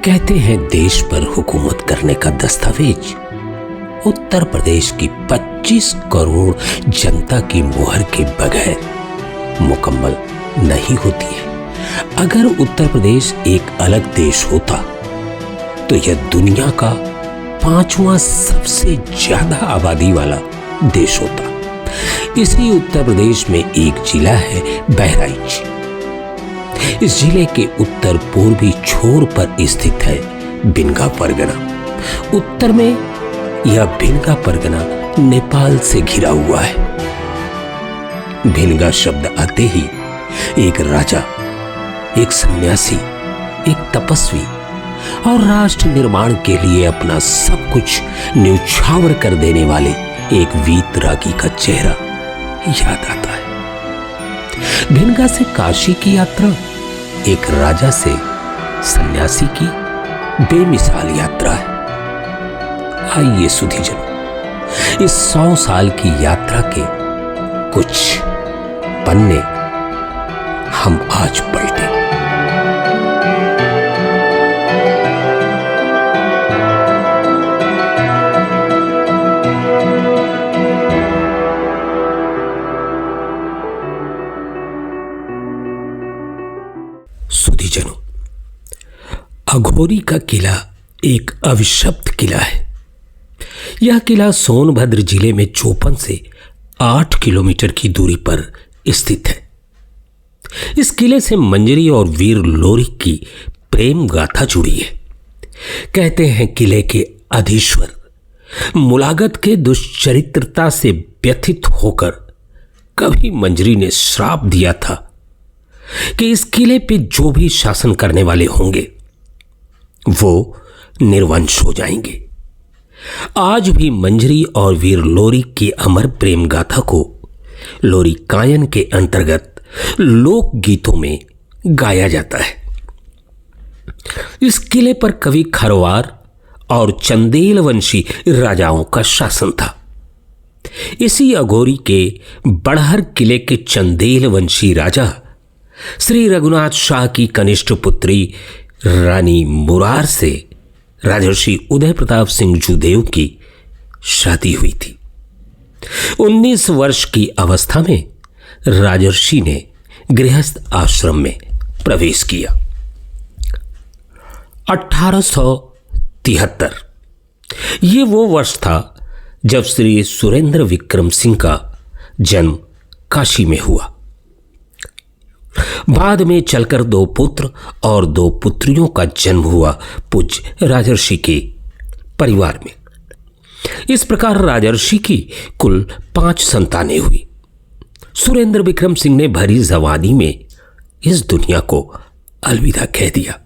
कहते हैं देश पर हुकूमत करने का दस्तावेज उत्तर प्रदेश की 25 करोड़ जनता की मुहर के बगैर मुकम्मल नहीं होती है। अगर उत्तर प्रदेश एक अलग देश होता तो यह दुनिया का 5वां सबसे ज्यादा आबादी वाला देश होता। इसी उत्तर प्रदेश में एक जिला है बहराइच। इस जिले के उत्तर पूर्वी छोर पर स्थित है भिनगा परगना। उत्तर में यह भिनगा परगना नेपाल से घिरा हुआ है। भिनगा शब्द आते ही एक राजा, एक सन्यासी, एक तपस्वी और राष्ट्र निर्माण के लिए अपना सब कुछ न्यौछावर कर देने वाले एक वीतरागी का चेहरा याद आता है। भिनगा से काशी की यात्रा एक राजा से सन्यासी की बेमिसाल यात्रा है। आइए सुधीजनों, इस 100 साल की यात्रा के कुछ पन्ने हम आज पलटे। सुधीजनों, अघोरी का किला एक अभिशप्त किला है। यह किला सोनभद्र जिले में चौपन से 8 किलोमीटर की दूरी पर स्थित है। इस किले से मंजरी और वीर लोरी की प्रेम गाथा जुड़ी है। कहते हैं किले के अधीश्वर मुलागत के दुष्चरित्रता से व्यथित होकर कभी मंजरी ने श्राप दिया था कि इस किले पे जो भी शासन करने वाले होंगे वो निर्वंश हो जाएंगे। आज भी मंजरी और वीर लोरी की अमर प्रेम गाथा को लोरी कायन के अंतर्गत लोक गीतों में गाया जाता है। इस किले पर कवि खरवार और चंदेल वंशी राजाओं का शासन था। इसी अघोरी के बड़हर किले के चंदेल वंशी राजा श्री रघुनाथ शाह की कनिष्ठ पुत्री रानी मुरार से राजर्षि उदय प्रताप सिंह जूदेव की शादी हुई थी। 19 वर्ष की अवस्था में राजर्षि ने गृहस्थ आश्रम में प्रवेश किया। 1873 ये वो वर्ष था जब श्री सुरेंद्र विक्रम सिंह का जन्म काशी में हुआ। बाद में चलकर 2 पुत्र और 2 पुत्रियों का जन्म हुआ पूज्य राजर्षि के परिवार में। इस प्रकार राजर्षि की कुल 5 संतानें हुई। सुरेंद्र विक्रम सिंह ने भरी जवानी में इस दुनिया को अलविदा कह दिया।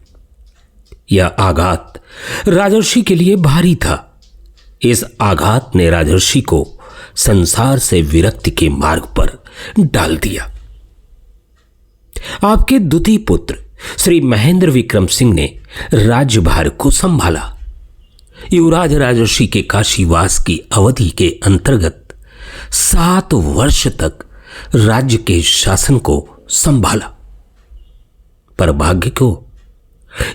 यह आघात राजर्षि के लिए भारी था। इस आघात ने राजर्षि को संसार से विरक्ति के मार्ग पर डाल दिया। आपके द्वितीय पुत्र श्री महेंद्र विक्रम सिंह ने राज्यभार को संभाला। युवराज राजर्षि के काशीवास की अवधि के अंतर्गत 7 वर्ष तक राज्य के शासन को संभाला, पर भाग्य को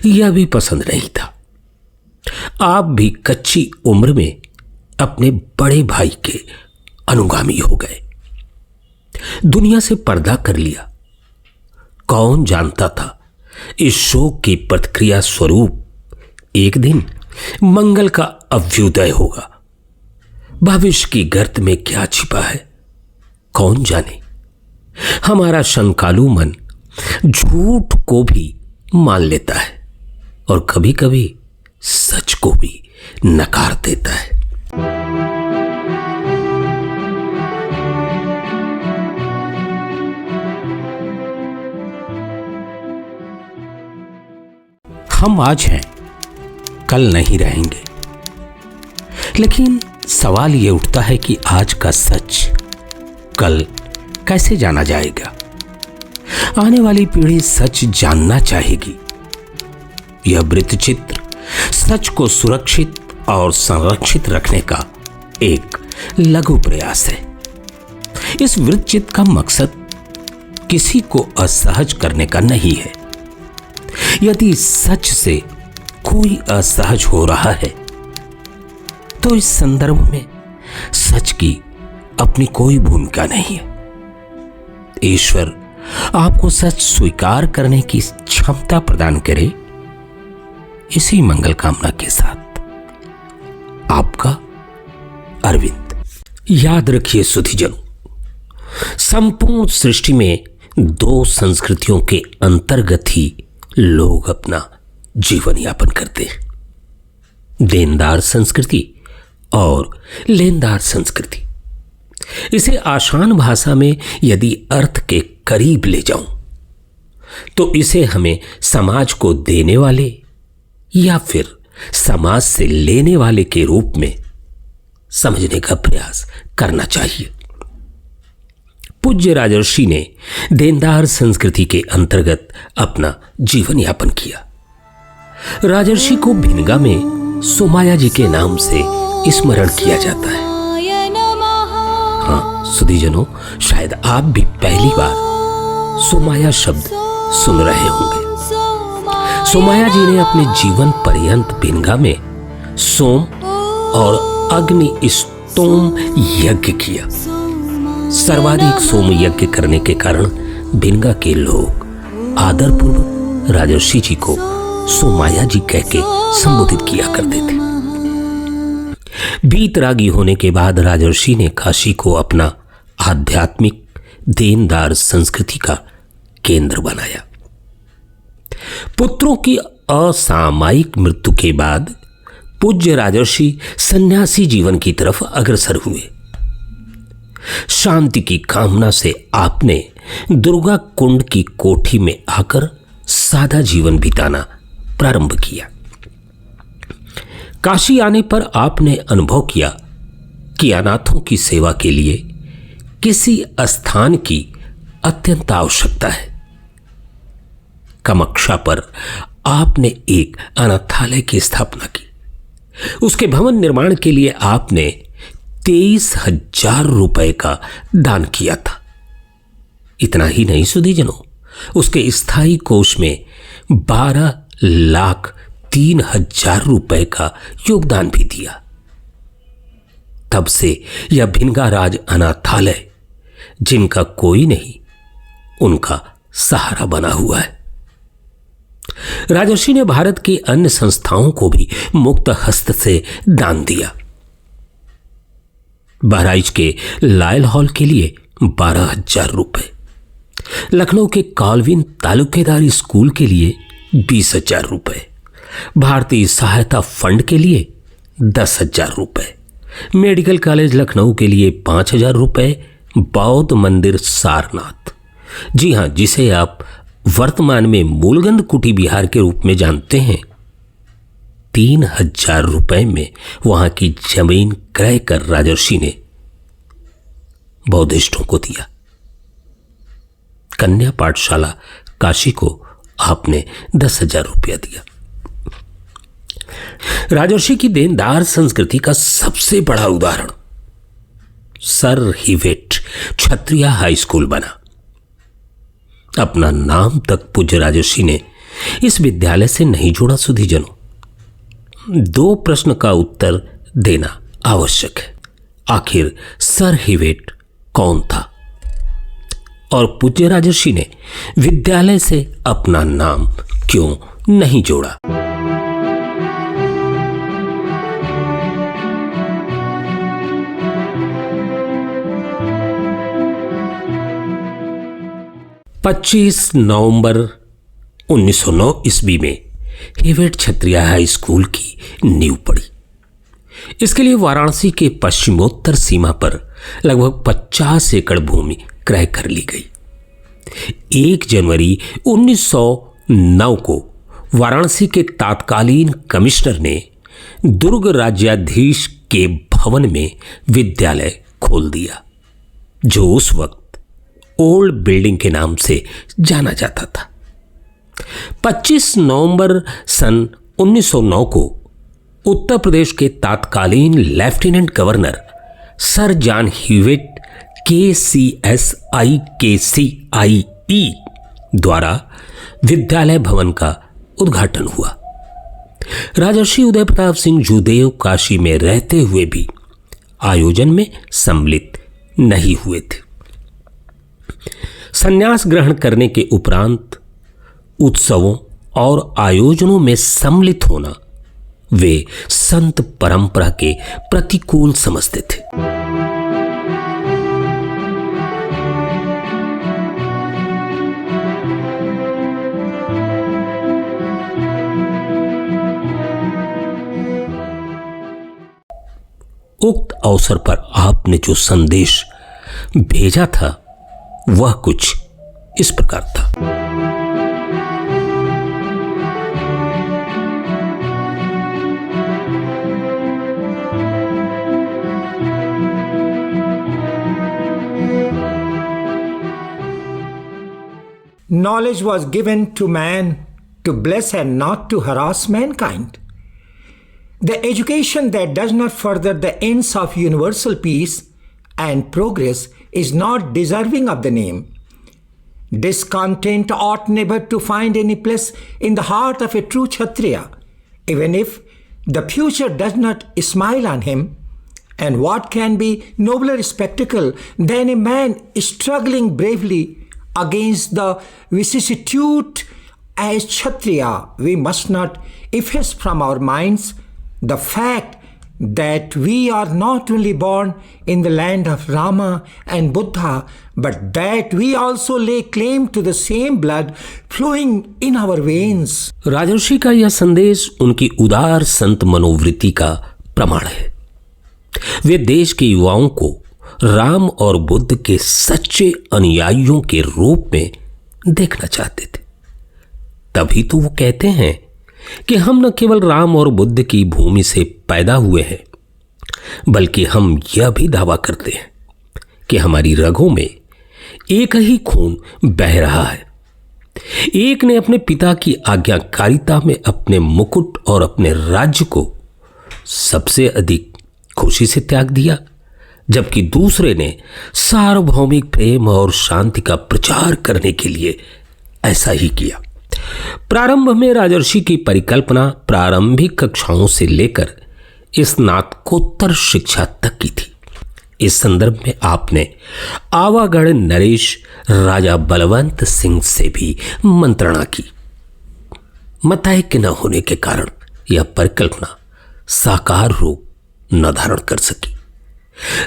यह भी पसंद नहीं था। आप भी कच्ची उम्र में अपने बड़े भाई के अनुगामी हो गए, दुनिया से पर्दा कर लिया। कौन जानता था इस शोक की प्रतिक्रिया स्वरूप एक दिन मंगल का अभ्युदय होगा। भविष्य की गर्त में क्या छिपा है कौन जाने। हमारा शंकालु मन झूठ को भी मान लेता है और कभी कभी सच को भी नकार देता है। हम आज हैं, कल नहीं रहेंगे, लेकिन सवाल यह उठता है कि आज का सच कल कैसे जाना जाएगा। आने वाली पीढ़ी सच जानना चाहेगी। यह वृत्तचित्र सच को सुरक्षित और संरक्षित रखने का एक लघु प्रयास है। इस वृत्तचित्र का मकसद किसी को असहज करने का नहीं है। यदि सच से कोई असहज हो रहा है तो इस संदर्भ में सच की अपनी कोई भूमिका नहीं है। ईश्वर आपको सच स्वीकार करने की क्षमता प्रदान करे, इसी मंगल कामना के साथ आपका अरविंद। याद रखिए सुधीजनों, संपूर्ण सृष्टि में दो संस्कृतियों के अंतर्गत ही लोग अपना जीवन यापन करते हैं, देनदार संस्कृति और लेनदार संस्कृति। इसे आसान भाषा में यदि अर्थ के करीब ले जाऊं तो इसे हमें समाज को देने वाले या फिर समाज से लेने वाले के रूप में समझने का प्रयास करना चाहिए। पूज्य राजर्षि ने देनदार संस्कृति के अंतर्गत अपना जीवन यापन किया। राजर्षि को भिनगा में सोमाया जी के नाम से स्मरण किया जाता है। हाँ सुधीजनों, शायद आप भी पहली बार सोमाया शब्द सुन रहे होंगे। सोमाया जी ने अपने जीवन पर्यंत भिनगा में सोम और अग्नि स्तोम यज्ञ किया। सर्वाधिक सोम यज्ञ करने के कारण भिनगा के लोग आदरपूर्वक राजर्षि जी को सोमाया जी कह के संबोधित किया करते थे। बीतरागी होने के बाद राजर्षि ने काशी को अपना आध्यात्मिक देनदार संस्कृति का केंद्र बनाया। पुत्रों की असामयिक मृत्यु के बाद पूज्य राजर्षि सन्यासी जीवन की तरफ अग्रसर हुए। शांति की कामना से आपने दुर्गा कुंड की कोठी में आकर सादा जीवन बिताना प्रारंभ किया। काशी आने पर आपने अनुभव किया कि अनाथों की सेवा के लिए किसी स्थान की अत्यंत आवश्यकता है। कामाख्या पर आपने एक अनाथालय की स्थापना की। उसके भवन निर्माण के लिए आपने 23,000 रुपए का दान किया था। इतना ही नहीं सुधीजनों, उसके स्थायी कोष में 12,03,000 रुपए का योगदान भी दिया। तब से यह भिनगा राज अनाथालय जिनका कोई नहीं, उनका सहारा बना हुआ है। राजर्षि ने भारत की अन्य संस्थाओं को भी मुक्त हस्त से दान दिया। बहराइच के लायल हॉल के लिए 12,000 रुपए, लखनऊ के काल्विन तालुकेदारी स्कूल के लिए 20,000 रुपए, भारतीय सहायता फंड के लिए 10,000 रुपए, मेडिकल कॉलेज लखनऊ के लिए 5,000 रुपए, बौद्ध मंदिर सारनाथ, जी हां, जिसे आप वर्तमान में मूलगंध कुटी बिहार के रूप में जानते हैं, 3,000 रुपए में वहां की जमीन क्रय कर राजर्षि ने बौद्धिस्टों को दिया। कन्या पाठशाला काशी को आपने 10,000 रुपया दिया। राजर्षि की देनदार संस्कृति का सबसे बड़ा उदाहरण सर हिवेट क्षत्रिय हाई स्कूल बना। अपना नाम तक पूज्य राजर्षि ने इस विद्यालय से नहीं जोड़ा। सुधीजनों, 2 प्रश्न का उत्तर देना आवश्यक है। आखिर सर हिवेट कौन था और पूज्य राजर्षि ने विद्यालय से अपना नाम क्यों नहीं जोड़ा? नवंबर 1909 ईस्वी में हिवेट क्षत्रिय हाई स्कूल की नींव पड़ी। इसके लिए वाराणसी के पश्चिमोत्तर सीमा पर लगभग 50 एकड़ भूमि क्रय कर ली गई। 1 जनवरी 1909 को वाराणसी के तत्कालीन कमिश्नर ने दुर्ग राज्याधीश के भवन में विद्यालय खोल दिया, जो उस वक्त ओल्ड बिल्डिंग के नाम से जाना जाता था। 25 नवंबर सन 1909 को उत्तर प्रदेश के तत्कालीन lieutenant governor sir John हिवेट KCSIKCIE द्वारा विद्यालय भवन का उद्घाटन हुआ। राजर्षि उदय प्रताप सिंह जूदेव काशी में रहते हुए भी आयोजन में सम्मिलित नहीं हुए थे। संन्यास ग्रहण करने के उपरांत उत्सवों और आयोजनों में सम्मिलित होना वे संत परंपरा के प्रतिकूल समझते थे। उक्त अवसर पर आपने जो संदेश भेजा था वह कुछ इस प्रकार था। Knowledge was given to man to bless and not to harass mankind. The education that does not further the ends of universal peace and progress is not deserving of the name. Discontent ought never to find any place in the heart of a true Kshatriya, even if the future does not smile on him. And what can be nobler spectacle than a man struggling bravely against the vicissitude? As Kshatriya, we must not efface from our minds the fact that we are not only born in the land of Rama and Buddha, but that we also lay claim to the same blood flowing in our veins. राजर्षि का यह संदेश उनकी उदार संत मनोवृत्ति का प्रमाण है। वे देश के युवाओं को राम और बुद्ध के सच्चे अनुयायियों के रूप में देखना चाहते थे। तभी तो वो कहते हैं कि हम न केवल राम और बुद्ध की भूमि से पैदा हुए हैं, बल्कि हम यह भी दावा करते हैं कि हमारी रगों में एक ही खून बह रहा है। एक ने अपने पिता की आज्ञाकारिता में अपने मुकुट और अपने राज्य को सबसे अधिक खुशी से त्याग दिया, जबकि दूसरे ने सार्वभौमिक प्रेम और शांति का प्रचार करने के लिए ऐसा ही किया। प्रारंभ में राजर्षि की परिकल्पना प्रारंभिक कक्षाओं से लेकर स्नातकोत्तर शिक्षा तक की थी। इस संदर्भ में आपने आवागढ़ नरेश राजा बलवंत सिंह से भी मंत्रणा की। मताए के न होने के कारण यह परिकल्पना साकार रूप न धारण कर सकी।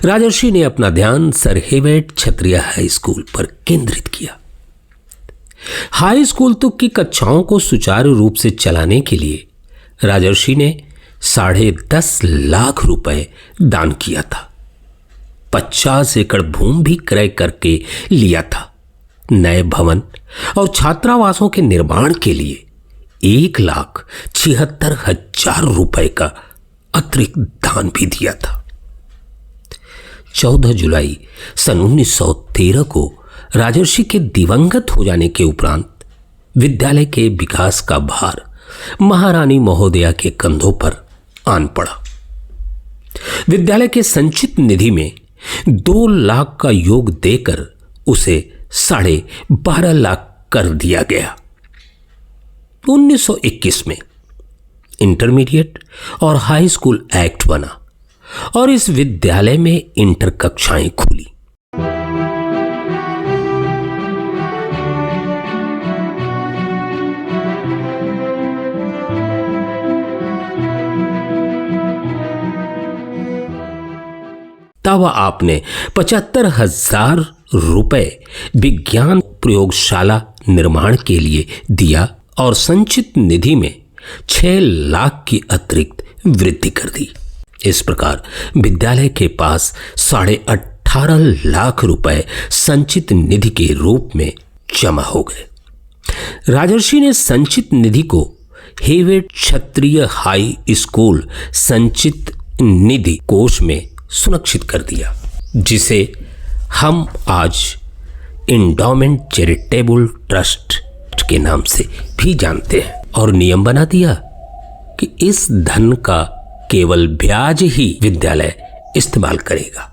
राजर्षि ने अपना ध्यान सर हेवेट क्षत्रिय हाई स्कूल पर केंद्रित किया। हाई स्कूल तक की कक्षाओं को सुचारू रूप से चलाने के लिए राजर्षि ने 10.5 लाख रुपए दान किया था। 50 एकड़ भूमि भी क्रय करके लिया था। नए भवन और छात्रावासों के निर्माण के लिए 1,76,000 रुपए का अतिरिक्त दान भी दिया था। 14 जुलाई सन 1913 को राजर्षि के दिवंगत हो जाने के उपरांत विद्यालय के विकास का भार महारानी महोदया के कंधों पर आन पड़ा। विद्यालय के संचित निधि में 2 लाख का योग देकर उसे 12.5 लाख कर दिया गया। 1921 में इंटरमीडिएट और हाई स्कूल एक्ट बना और इस विद्यालय में इंटर कक्षाएं खुली। तब आपने 75,000 रुपए विज्ञान प्रयोगशाला निर्माण के लिए दिया और संचित निधि में 6 लाख की अतिरिक्त वृद्धि कर दी। इस प्रकार विद्यालय के पास 18.5 लाख रुपए संचित निधि के रूप में जमा हो गए। राजर्षि ने संचित निधि को हेवेट क्षत्रिय हाई स्कूल संचित निधि कोष में सुरक्षित कर दिया, जिसे हम आज इंडोमेंट चैरिटेबल ट्रस्ट के नाम से भी जानते हैं, और नियम बना दिया कि इस धन का केवल ब्याज ही विद्यालय इस्तेमाल करेगा।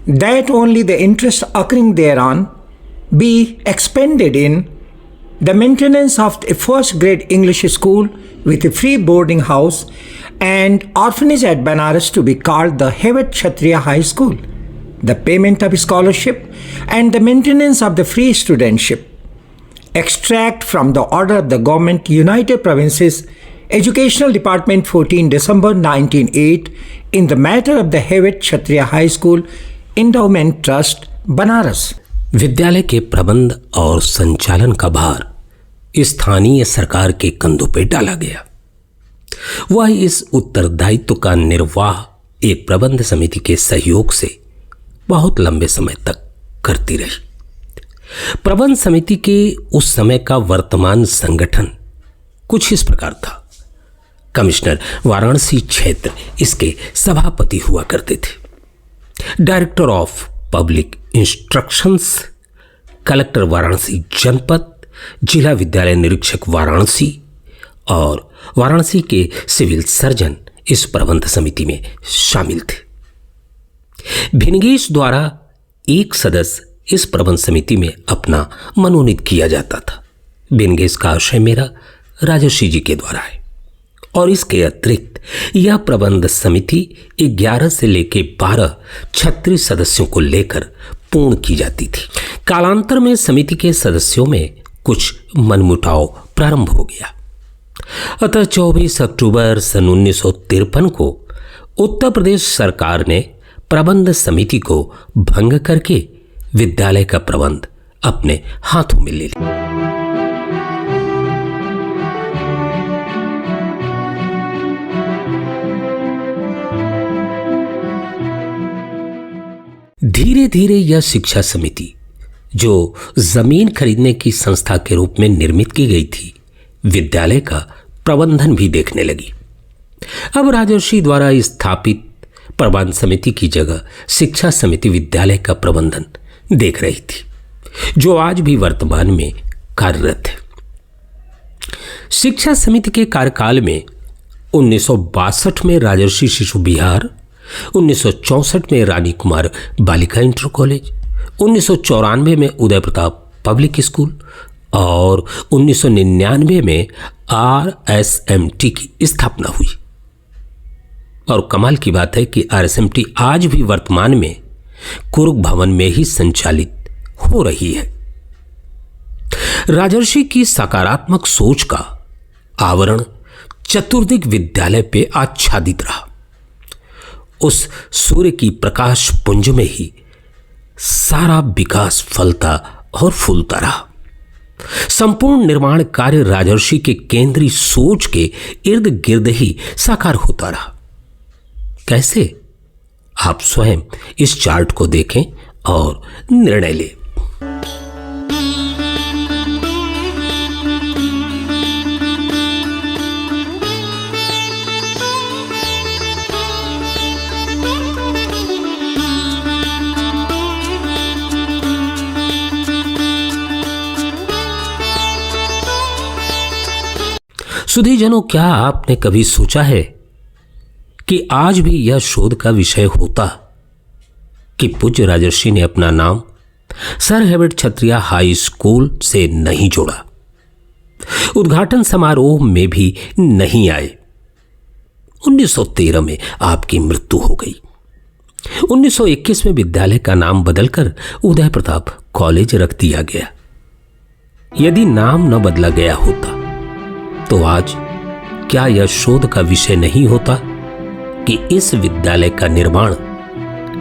that only the interest occurring thereon be expended in the maintenance of a first grade English school with a free boarding house and orphanage at Banaras to be called the Hevet Kshatriya High School, the payment of scholarship and the maintenance of the free studentship. Extract from the order of the Government, United Provinces, Educational Department, 14 December 1908, in the matter of the Hevet Kshatriya High School Endowment Trust, Banaras. विद्यालय के प्रबंध और संचालन का भार स्थानीय सरकार के कंधों पर डाला गया। वह इस उत्तरदायित्व का निर्वाह एक प्रबंध समिति के सहयोग से बहुत लंबे समय तक करती रही। प्रबंध समिति के उस समय का वर्तमान संगठन कुछ इस प्रकार था। कमिश्नर वाराणसी क्षेत्र इसके सभापति हुआ करते थे। Director of public instructions, collector Varanasi जनपद, जिला विद्यालय निरीक्षक वाराणसी और वाराणसी के सिविल सर्जन इस प्रबंध समिति में शामिल थे। भिनगेश द्वारा एक सदस्य इस प्रबंध समिति में अपना मनोनीत किया जाता था। भिनगेश का आशय मेरा राजर्षि जी के द्वारा है और इसके अतिरिक्त यह प्रबंध समिति 11 से लेकर 12 36 सदस्यों को लेकर पूर्ण की जाती थी। कालांतर में समिति के सदस्यों में कुछ मनमुटाव प्रारंभ हो गया। अतः 24 अक्टूबर सन 1953 को उत्तर प्रदेश सरकार ने प्रबंध समिति को भंग करके विद्यालय का प्रबंध अपने हाथों में ले लिया। धीरे धीरे यह शिक्षा समिति, जो जमीन खरीदने की संस्था के रूप में निर्मित की गई थी, विद्यालय का प्रबंधन भी देखने लगी। अब राजर्षि द्वारा स्थापित प्रबंध समिति की जगह शिक्षा समिति विद्यालय का प्रबंधन देख रही थी, जो आज भी वर्तमान में कार्यरत है। शिक्षा समिति के कार्यकाल में 1962 में राजर्षि शिशु विहार, 1964 में रानी कुमार बालिका इंटर कॉलेज, 1994 में उदय प्रताप पब्लिक स्कूल और 1999 में RSMT की स्थापना हुई। और कमाल की बात है कि RSMT आज भी वर्तमान में कुर्ग भवन में ही संचालित हो रही है। राजर्षि की सकारात्मक सोच का आवरण चतुर्दिक विद्यालय पे आच्छादित रहा। उस सूर्य की प्रकाश पुंज में ही सारा विकास फलता और फूलता रहा। संपूर्ण निर्माण कार्य राजर्षि के केंद्रीय सोच के इर्द गिर्द ही साकार होता रहा। कैसे? आप स्वयं इस चार्ट को देखें और निर्णय लें। सुधीजनों, क्या आपने कभी सोचा है कि आज भी यह शोध का विषय होता कि पूज्य राजर्षि ने अपना नाम सर हेवेट क्षत्रिया हाई स्कूल से नहीं जोड़ा, उद्घाटन समारोह में भी नहीं आए। 1913 में आपकी मृत्यु हो गई। 1921 में विद्यालय का नाम बदलकर उदय प्रताप कॉलेज रख दिया गया। यदि नाम न बदला गया होता तो आज क्या यह शोध का विषय नहीं होता कि इस विद्यालय का निर्माण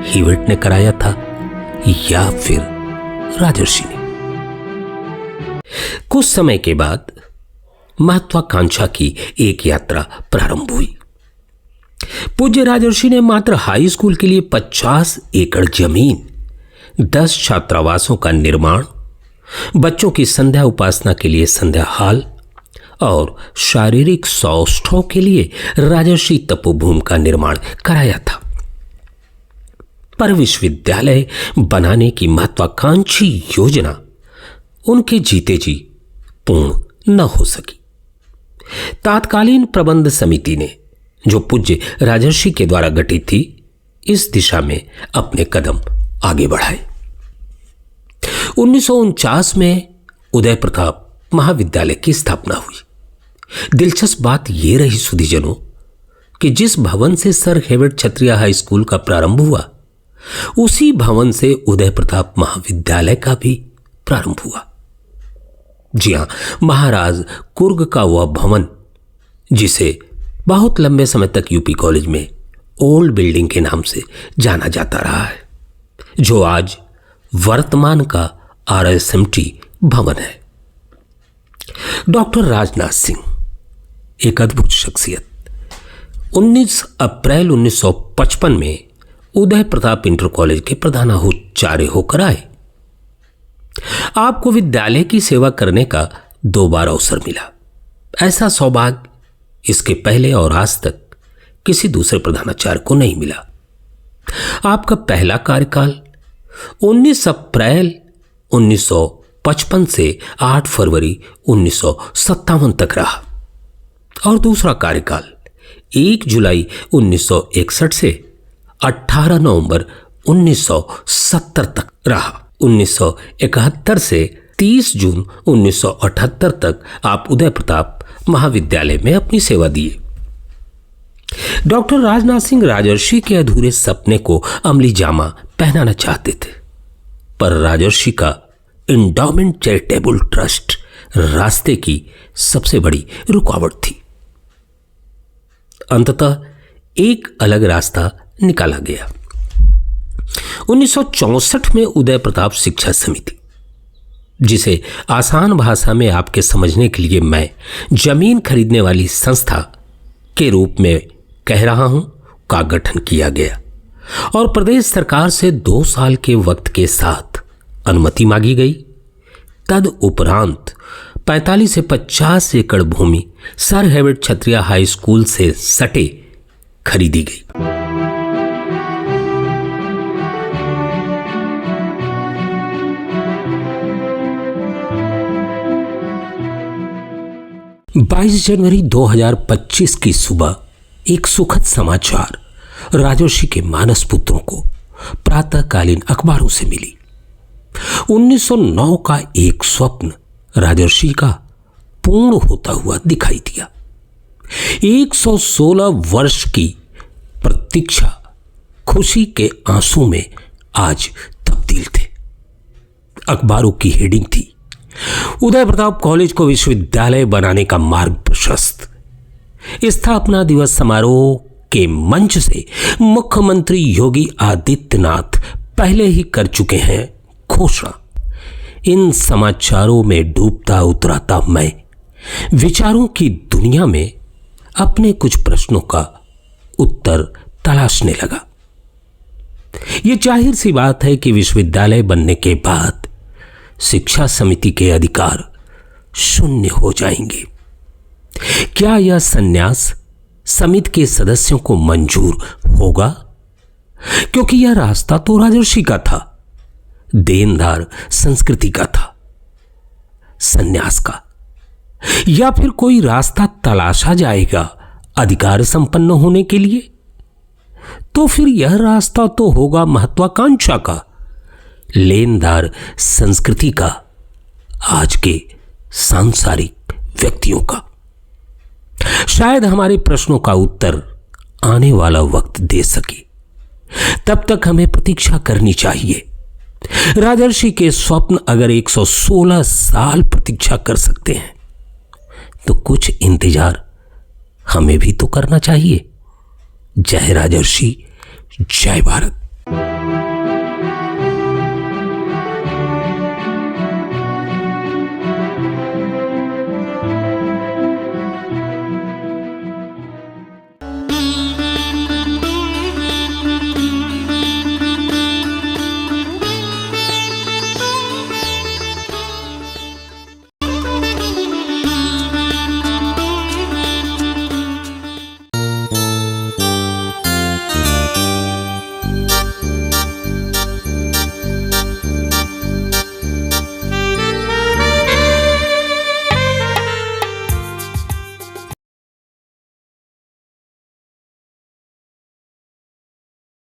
हेवेट ने कराया था या फिर राजर्षि ने। कुछ समय के बाद महत्वाकांक्षा की एक यात्रा प्रारंभ हुई। पूज्य राजर्षि ने मात्र हाई स्कूल के लिए 50 एकड़ जमीन, 10 छात्रावासों का निर्माण, बच्चों की संध्या उपासना के लिए संध्या हॉल और शारीरिक सौष्ठव के लिए राजर्षि तपोभूमि का निर्माण कराया था। पर विश्वविद्यालय बनाने की महत्वाकांक्षी योजना उनके जीते जी पूर्ण न हो सकी। तात्कालीन प्रबंध समिति ने, जो पूज्य राजर्षि के द्वारा गठित थी, इस दिशा में अपने कदम आगे बढ़ाए। 1949 में उदय प्रताप महाविद्यालय की स्थापना हुई। दिलचस्प बात यह रही सुधीजनों कि जिस भवन से सर हेवर्ड क्षत्रिय हाई स्कूल का प्रारंभ हुआ, उसी भवन से उदय प्रताप महाविद्यालय का भी प्रारंभ हुआ। जी हां, महाराज कुर्ग का वह भवन जिसे बहुत लंबे समय तक यूपी कॉलेज में ओल्ड बिल्डिंग के नाम से जाना जाता रहा है, जो आज वर्तमान का RSMT भवन है। डॉक्टर राजनाथ सिंह एक अद्भुत शख्सियत। 19 अप्रैल 1955 में उदय प्रताप इंटर कॉलेज के प्रधानाचार्य होकर आए। आपको विद्यालय की सेवा करने का 2 बार अवसर मिला। ऐसा सौभाग्य इसके पहले और आज तक किसी दूसरे प्रधानाचार्य को नहीं मिला। आपका पहला कार्यकाल 19 अप्रैल 1955 से 8 फरवरी 1957 तक रहा और दूसरा कार्यकाल 1 जुलाई 1961 से 18 नवंबर 1970 तक रहा। 1971 से 30 जून 1978 तक आप उदय प्रताप महाविद्यालय में अपनी सेवा दिए। डॉक्टर राजनाथ सिंह राजर्षि के अधूरे सपने को अमली जामा पहनाना चाहते थे, पर राजर्षि का इंडोमेंट चैरिटेबल ट्रस्ट रास्ते की सबसे बड़ी रुकावट थी। अंततः एक अलग रास्ता निकाला गया। 1964 में उदय प्रताप शिक्षा समिति, जिसे आसान भाषा में आपके समझने के लिए मैं जमीन खरीदने वाली संस्था के रूप में कह रहा हूं, का गठन किया गया और प्रदेश सरकार से 2 साल के वक्त के साथ अनुमति मांगी गई। तद उपरांत 45 से 50 एकड़ भूमि सर हेवर्ड क्षत्रिय हाई स्कूल से सटे खरीदी गई। बाईस जनवरी 2025 की सुबह एक सुखद समाचार राजर्षि के मानस पुत्रों को प्रातःकालीन अखबारों से मिली। 1909 का एक स्वप्न राजर्षि का पूर्ण होता हुआ दिखाई दिया। 116 वर्ष की प्रतीक्षा खुशी के आंसू में आज तब्दील थे। अखबारों की हेडिंग थी, उदय प्रताप कॉलेज को विश्वविद्यालय बनाने का मार्ग प्रशस्त। स्थापना दिवस समारोह के मंच से मुख्यमंत्री योगी आदित्यनाथ पहले ही कर चुके हैं घोषणा। इन समाचारों में डूबता उतराता मैं विचारों की दुनिया में अपने कुछ प्रश्नों का उत्तर तलाशने लगा। यह जाहिर सी बात है कि विश्वविद्यालय बनने के बाद शिक्षा समिति के अधिकार शून्य हो जाएंगे। क्या यह संन्यास समिति के सदस्यों को मंजूर होगा? क्योंकि यह रास्ता तो राजर्षि का था, देनदार संस्कृति का था, संन्यास का। या फिर कोई रास्ता तलाशा जाएगा अधिकार संपन्न होने के लिए? तो फिर यह रास्ता तो होगा महत्वाकांक्षा का, लेनदार संस्कृति का, आज के सांसारिक व्यक्तियों का। शायद हमारे प्रश्नों का उत्तर आने वाला वक्त दे सके। तब तक हमें प्रतीक्षा करनी चाहिए। राजर्षि के स्वप्न अगर 116 साल प्रतीक्षा कर सकते हैं तो कुछ इंतजार हमें भी तो करना चाहिए। जय राजर्षि, जय भारत।